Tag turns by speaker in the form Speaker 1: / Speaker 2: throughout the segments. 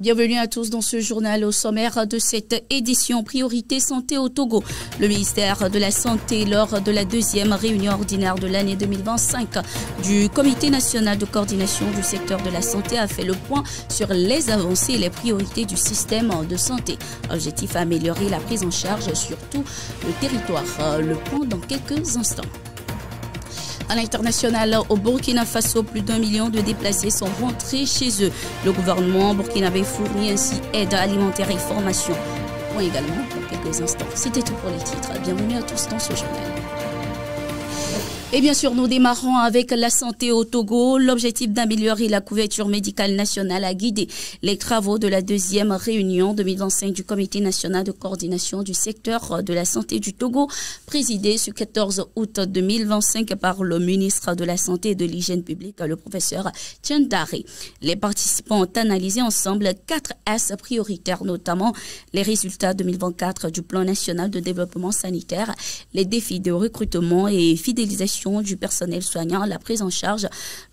Speaker 1: Bienvenue à tous dans ce journal. Au sommaire de cette édition, priorité santé au Togo. Le ministère de la Santé, lors de la deuxième réunion ordinaire de l'année 2025 du Comité national de coordination du secteur de la santé, a fait le point sur les avancées et les priorités du système de santé. Objectif, améliorer la prise en charge sur tout le territoire. Le point dans quelques instants. À l'international, au Burkina Faso, plus d'1 million de déplacés sont rentrés chez eux. Le gouvernement burkinabé fournit ainsi aide alimentaire et formation. Point également dans quelques instants. C'était tout pour les titres. Bienvenue à tous dans ce journal. Et bien sûr, nous démarrons avec la santé au Togo. L'objectif d'améliorer la couverture médicale nationale a guidé les travaux de la deuxième réunion 2025 du Comité national de coordination du secteur de la santé du Togo, présidé ce 14 août 2025 par le ministre de la Santé et de l'Hygiène publique, le professeur Tiendare. Les participants ont analysé ensemble 4 axes prioritaires, notamment les résultats 2024 du plan national de développement sanitaire, les défis de recrutement et fidélisation du personnel soignant, la prise en charge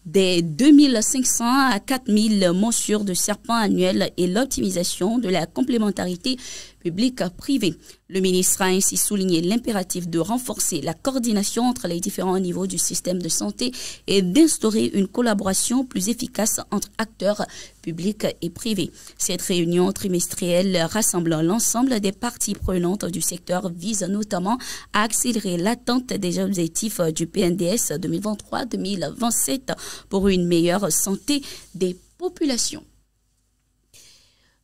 Speaker 1: des 2500 à 4000 morsures de serpents annuels et l'optimisation de la complémentarité publique-privée. Le ministre a ainsi souligné l'impératif de renforcer la coordination entre les différents niveaux du système de santé et d'instaurer une collaboration plus efficace entre acteurs publics et privés. Cette réunion trimestrielle rassemblant l'ensemble des parties prenantes du secteur vise notamment à accélérer l'atteinte des objectifs du PNDS 2023-2027 pour une meilleure santé des populations.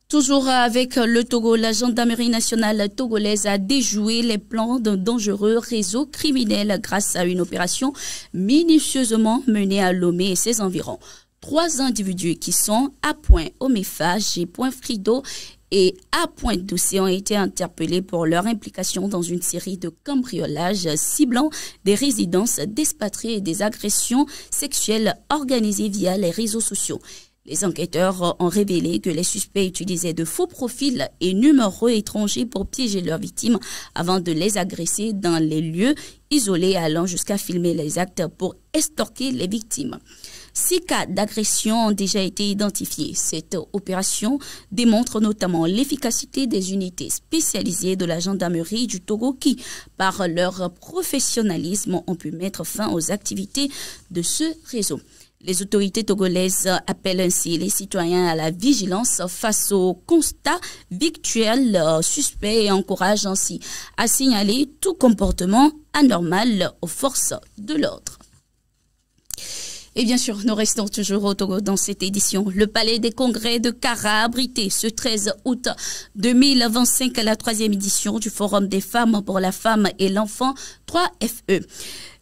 Speaker 1: Toujours avec le Togo, la gendarmerie nationale togolaise a déjoué les plans d'un dangereux réseau criminel grâce à une opération minutieusement menée à Lomé et ses environs. 3 individus qui sont à Point Omefa, G. Point Frido et à Pointe Doucet ont été interpellés pour leur implication dans une série de cambriolages ciblant des résidences d'expatriés et des agressions sexuelles organisées via les réseaux sociaux. Les enquêteurs ont révélé que les suspects utilisaient de faux profils et numéros étrangers pour piéger leurs victimes avant de les agresser dans les lieux isolés, allant jusqu'à filmer les actes pour estorquer les victimes. 6 cas d'agression ont déjà été identifiés. Cette opération démontre notamment l'efficacité des unités spécialisées de la gendarmerie du Togo qui, par leur professionnalisme, ont pu mettre fin aux activités de ce réseau. Les autorités togolaises appellent ainsi les citoyens à la vigilance face aux constats victuels suspects et encouragent ainsi à signaler tout comportement anormal aux forces de l'ordre. Et bien sûr, nous restons toujours au Togo dans cette édition. Le palais des congrès de Kara a abrité ce 13 août 2025 la 3e édition du Forum des femmes pour la femme et l'enfant 3FE.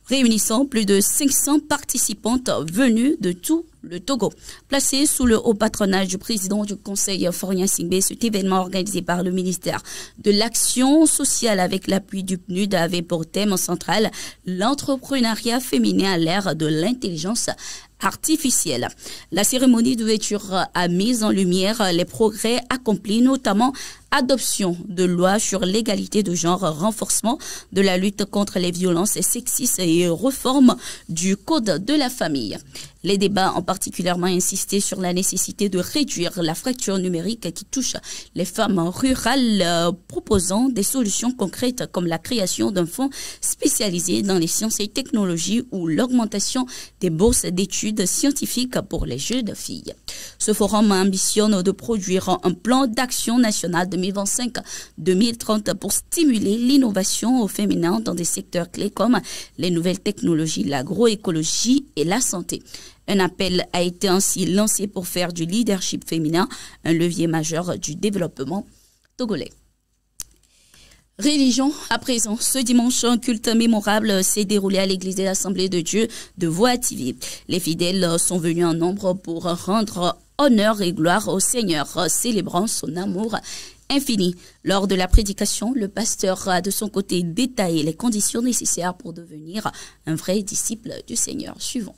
Speaker 1: Réunissant plus de 500 participantes venues de tout le Togo. Placé sous le haut patronage du président du Conseil, Fornia Singbe, cet événement organisé par le ministère de l'Action sociale avec l'appui du PNUD avait pour thème central l'entrepreneuriat féminin à l'ère de l'intelligence artificielle. La cérémonie d'ouverture a mis en lumière les progrès accomplis, notamment adoption de lois sur l'égalité de genre, renforcement de la lutte contre les violences sexistes et réforme du code de la famille. Les débats ont particulièrement insisté sur la nécessité de réduire la fracture numérique qui touche les femmes rurales, proposant des solutions concrètes comme la création d'un fonds spécialisé dans les sciences et technologies ou l'augmentation des bourses d'études scientifiques pour les jeunes filles. Ce forum ambitionne de produire un plan d'action national 2025-2030 pour stimuler l'innovation au féminin dans des secteurs clés comme les nouvelles technologies, l'agroécologie et la santé. Un appel a été ainsi lancé pour faire du leadership féminin un levier majeur du développement togolais. Religion, à présent, ce dimanche, un culte mémorable s'est déroulé à l'église de l'Assemblée de Dieu de Voativi. Les fidèles sont venus en nombre pour rendre honneur et gloire au Seigneur, célébrant son amour infini. Lors de la prédication, le pasteur a de son côté détaillé les conditions nécessaires pour devenir un vrai disciple du Seigneur. Suivant.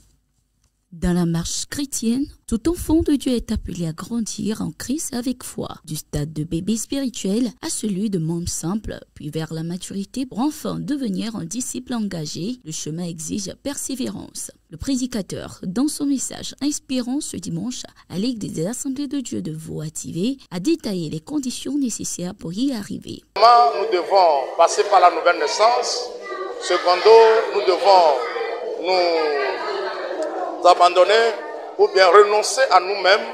Speaker 1: Dans la marche chrétienne, tout enfant de Dieu est appelé à grandir en Christ avec foi, du stade de bébé spirituel à celui de membre simple, puis vers la maturité pour enfin devenir un disciple engagé. Le chemin exige persévérance. Le prédicateur, dans son message inspirant ce dimanche à l'Église des Assemblées de Dieu de Voativé, a détaillé les conditions nécessaires pour y arriver.
Speaker 2: Nous devons passer par la nouvelle naissance. Secondo, nous devons nous abandonner ou bien renoncer à nous-mêmes.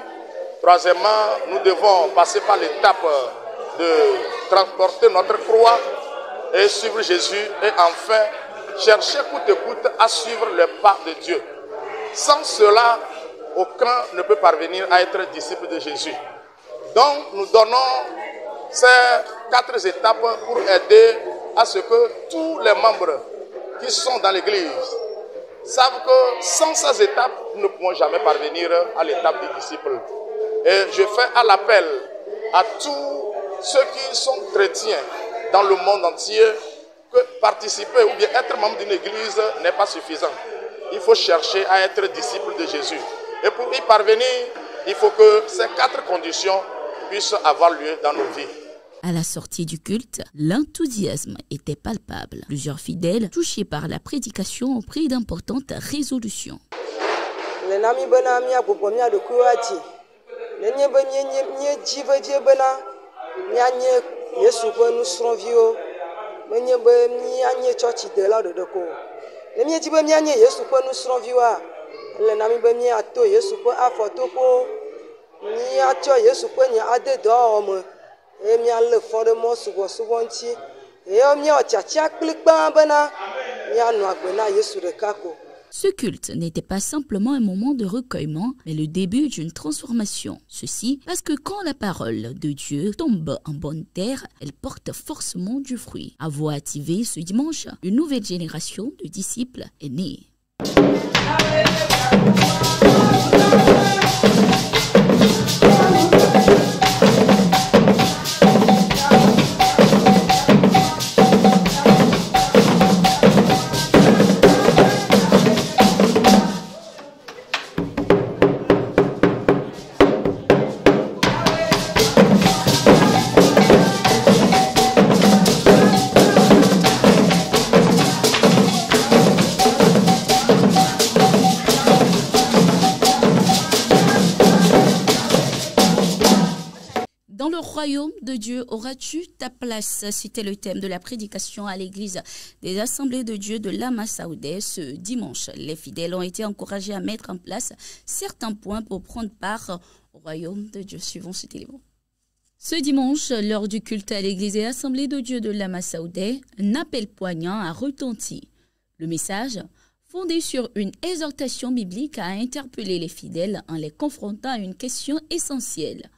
Speaker 2: Troisièmement, nous devons passer par l'étape de transporter notre croix et suivre Jésus. Et enfin, chercher coûte que coûte à suivre le pas de Dieu. Sans cela, aucun ne peut parvenir à être disciple de Jésus. Donc, nous donnons ces 4 étapes pour aider à ce que tous les membres qui sont dans l'Église savent que sans ces étapes, nous ne pouvons jamais parvenir à l'étape du disciple. Et je fais un appel à tous ceux qui sont chrétiens dans le monde entier que participer ou bien être membre d'une église n'est pas suffisant. Il faut chercher à être disciple de Jésus. Et pour y parvenir, il faut que ces 4 conditions puissent avoir lieu dans nos vies.
Speaker 1: À la sortie du culte, l'enthousiasme était palpable. Plusieurs fidèles, touchés par la prédication, ont pris d'importantes résolutions. Ce culte n'était pas simplement un moment de recueillement, mais le début d'une transformation. Ceci parce que quand la parole de Dieu tombe en bonne terre, elle porte forcément du fruit. À Voativé, ce dimanche, une nouvelle génération de disciples est née. Dans le royaume de Dieu, auras-tu ta place? C'était le thème de la prédication à l'église des Assemblées de Dieu de Lama Saoudé ce dimanche. Les fidèles ont été encouragés à mettre en place certains points pour prendre part au royaume de Dieu. Suivons cet élément. Ce dimanche, lors du culte à l'église des Assemblées de Dieu de Lama Saoudé, un appel poignant a retenti. Le message, fondé sur une exhortation biblique, a interpellé les fidèles en les confrontant à une question essentielle.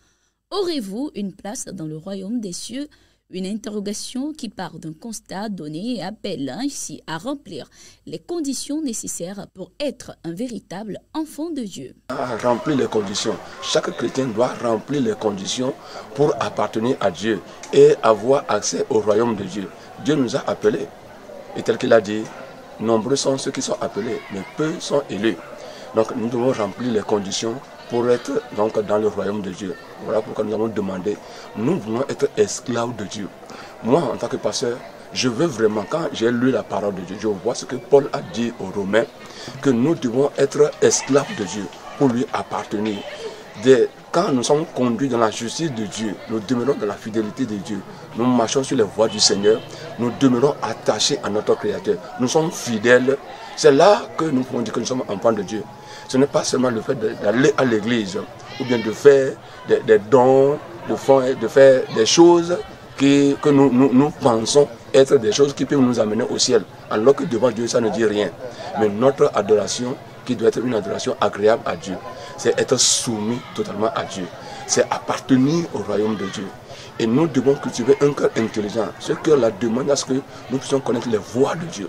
Speaker 1: Aurez-vous une place dans le royaume des cieux? Une interrogation qui part d'un constat donné et appelle ainsi à remplir les conditions nécessaires pour être un véritable enfant de Dieu.
Speaker 3: Remplir les conditions. Chaque chrétien doit remplir les conditions pour appartenir à Dieu et avoir accès au royaume de Dieu. Dieu nous a appelés. Et tel qu'il a dit, nombreux sont ceux qui sont appelés, mais peu sont élus. Donc nous devons remplir les conditions pour être donc dans le royaume de Dieu. Voilà pourquoi nous avons demandé, nous voulons être esclaves de Dieu. Moi, en tant que pasteur, je veux vraiment, quand j'ai lu la parole de Dieu, je vois ce que Paul a dit aux Romains, que nous devons être esclaves de Dieu pour lui appartenir. Quand nous sommes conduits dans la justice de Dieu, nous demeurons dans la fidélité de Dieu, nous marchons sur les voies du Seigneur, nous demeurons attachés à notre Créateur, nous sommes fidèles. C'est là que nous pouvons dire que nous sommes enfants de Dieu. Ce n'est pas seulement le fait d'aller à l'église ou bien de faire des dons, de faire des choses que nous pensons être des choses qui peuvent nous amener au ciel. Alors que devant Dieu, ça ne dit rien. Mais notre adoration, qui doit être une adoration agréable à Dieu, c'est être soumis totalement à Dieu. C'est appartenir au royaume de Dieu. Et nous devons cultiver un cœur intelligent. Ce cœur-là demande à ce que nous puissions connaître les voies de Dieu.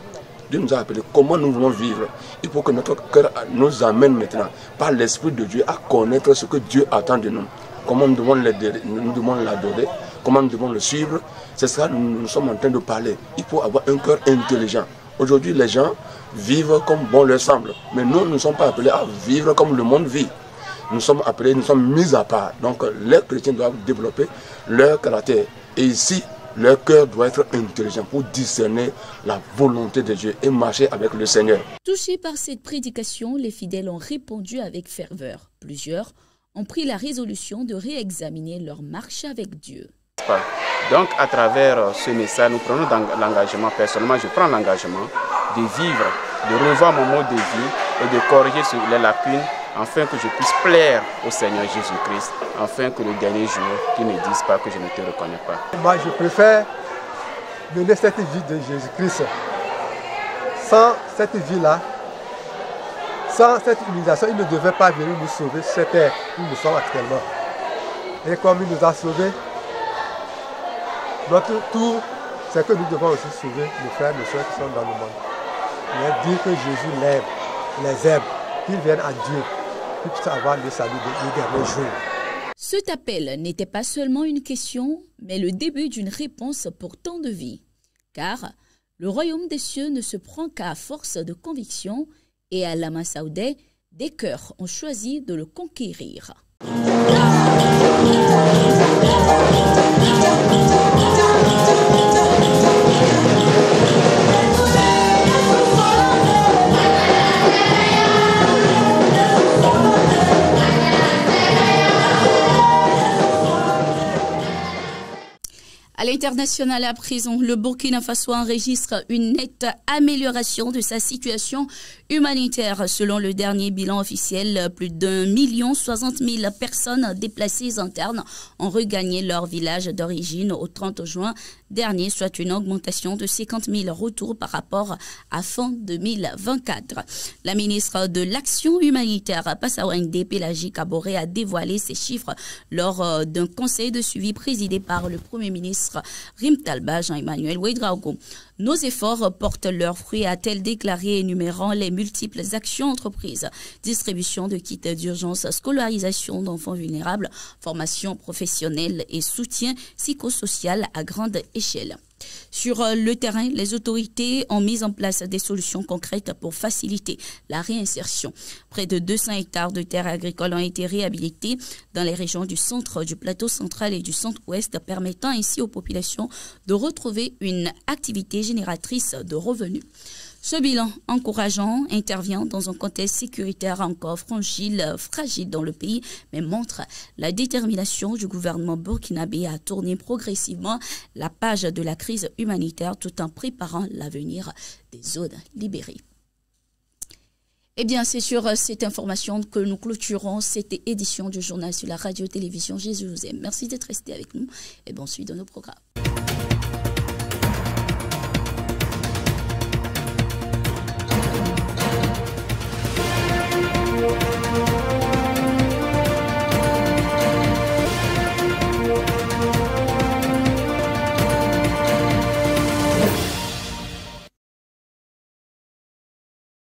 Speaker 3: Dieu nous a appelé comment nous voulons vivre. Il faut que notre cœur nous amène maintenant, par l'Esprit de Dieu, à connaître ce que Dieu attend de nous. Comment nous devons l'adorer, comment nous devons le suivre. C'est ça que nous sommes en train de parler. Il faut avoir un cœur intelligent Aujourd'hui, les gens vivent comme bon leur semble. Mais nous ne sommes pas appelés à vivre comme le monde vit. Nous sommes appelés, nous sommes mis à part. Donc les chrétiens doivent développer leur caractère. Et ici, leur cœur doit être intelligent pour discerner la volonté de Dieu et marcher avec le Seigneur.
Speaker 1: Touchés par cette prédication, les fidèles ont répondu avec ferveur. Plusieurs ont pris la résolution de réexaminer leur marche avec Dieu.
Speaker 4: Donc à travers ce message, nous prenons l'engagement, personnellement je prends l'engagement de vivre, de revoir mon mode de vie et de corriger les lacunes afin que je puisse plaire au Seigneur Jésus-Christ, afin que le dernier jour, tu ne dises pas que je ne te reconnais pas.
Speaker 5: Moi je préfère mener cette vie de Jésus-Christ. Sans cette vie-là, sans cette humiliation, il ne devait pas venir nous sauver sur cette terre où nous sommes actuellement. Et comme il nous a sauvés, notre tour, c'est que nous devons aussi sauver nos frères et nos soeurs qui sont dans le monde. Mais dire que Jésus l'aime, les aime, qu'ils viennent à Dieu, qu'ils puissent avoir le salut des derniers jours.
Speaker 1: Cet appel n'était pas seulement une question, mais le début d'une réponse pour tant de vies. Car le royaume des cieux ne se prend qu'à force de conviction et à Lama Saoudé, des cœurs ont choisi de le conquérir. À l'international à présent, le Burkina Faso enregistre une nette amélioration de sa situation humanitaire. Selon le dernier bilan officiel, plus d'1,060,000 personnes déplacées internes ont regagné leur village d'origine au 30 juin dernier, soit une augmentation de 50 000 retours par rapport à fin 2024. La ministre de l'Action humanitaire, Passawende Pélagie Kaboré, a dévoilé ces chiffres lors d'un conseil de suivi présidé par le Premier ministre Rim Talba Jean-Emmanuel Ouedraogo. Nos efforts portent leurs fruits, a-t-elle déclaré, énumérant les multiples actions entreprises. Distribution de kits d'urgence, scolarisation d'enfants vulnérables, formation professionnelle et soutien psychosocial à grande échelle. Sur le terrain, les autorités ont mis en place des solutions concrètes pour faciliter la réinsertion. Près de 200 hectares de terres agricoles ont été réhabilités dans les régions du centre, du plateau central et du centre-ouest, permettant ainsi aux populations de retrouver une activité génératrice de revenus. Ce bilan encourageant intervient dans un contexte sécuritaire encore fragile dans le pays, mais montre la détermination du gouvernement burkinabé à tourner progressivement la page de la crise humanitaire tout en préparant l'avenir des zones libérées. Eh bien, c'est sur cette information que nous clôturons cette édition du journal sur la radio-télévision Jésus vous aime. Merci d'être resté avec nous et bon suite de nos programmes.